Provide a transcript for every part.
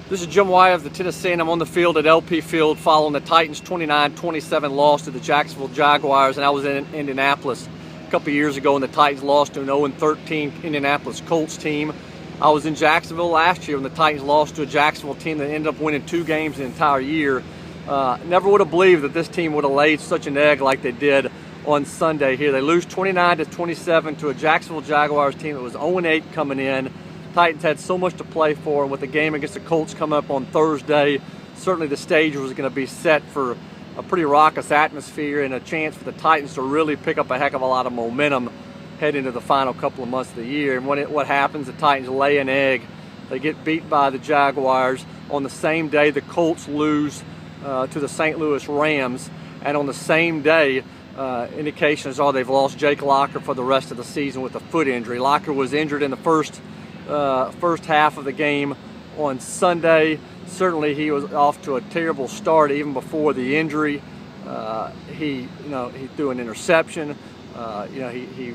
This is Jim Wyatt of the Tennessean. I'm on the field at LP Field following the Titans' 29-27 loss to the Jacksonville-Jaguars, and I was in Indianapolis a couple years ago when the Titans lost to an 0-13 Indianapolis Colts team. I was in Jacksonville last year when the Titans lost to a Jacksonville team that ended up winning 2 games the entire year. Never would have believed that this team would have laid such an egg like they did on Sunday here. They lose 29-27 to a Jacksonville Jaguars team that was 0-8 coming in. Titans had so much to play for, and with the game against the Colts coming up on Thursday, certainly the stage was going to be set for a pretty raucous atmosphere and a chance for the Titans to really pick up a heck of a lot of momentum heading into the final couple of months of the year. And what happens, the Titans lay an egg. They get beat by the Jaguars. On the same day, the Colts lose to the St. Louis Rams, and on the same day, indications are they've lost Jake Locker for the rest of the season with a foot injury. Locker was injured in the first half of the game on Sunday. Certainly he was off to a terrible start even before the injury. He threw an interception. He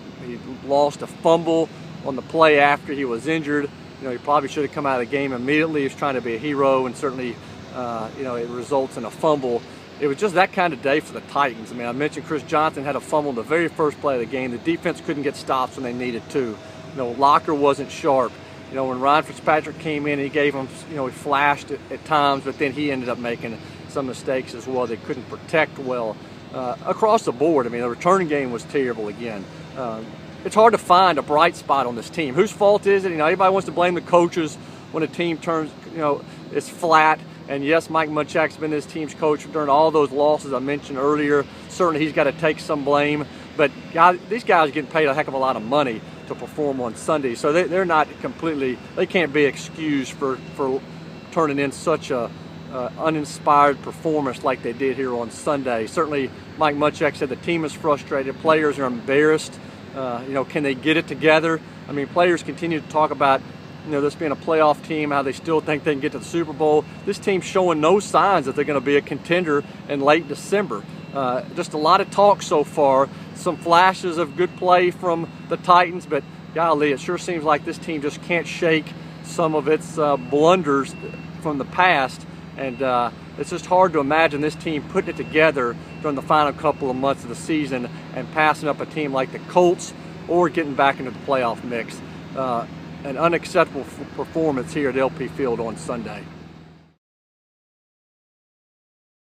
lost a fumble on the play after he was injured. He probably should have come out of the game immediately. He was trying to be a hero, and certainly it results in a fumble. It was just that kind of day for the Titans. I mean, I mentioned Chris Johnson had a fumble in the very first play of the game. The defense couldn't get stops when they needed to. Locker wasn't sharp. When Ryan Fitzpatrick came in, he gave him, he flashed at times, but then he ended up making some mistakes as well. They couldn't protect well across the board. I mean, the returning game was terrible again. It's hard to find a bright spot on this team. Whose fault is it? Everybody wants to blame the coaches when a team turns, is flat. And yes, Mike Munchak's been this team's coach during all those losses I mentioned earlier. Certainly he's got to take some blame. But these guys are getting paid a heck of a lot of money to perform on Sunday. So they're not completely, they can't be excused for turning in such a uninspired performance like they did here on Sunday. Certainly Mike Munchak said the team is frustrated. Players are embarrassed. Can they get it together? I mean, players continue to talk about this being a playoff team, how they still think they can get to the Super Bowl. This team's showing no signs that they're going to be a contender in late December. Just a lot of talk so far. Some flashes of good play from the Titans, but golly, it sure seems like this team just can't shake some of its blunders from the past. And it's just hard to imagine this team putting it together during the final couple of months of the season and passing up a team like the Colts or getting back into the playoff mix. An unacceptable performance here at LP Field on Sunday.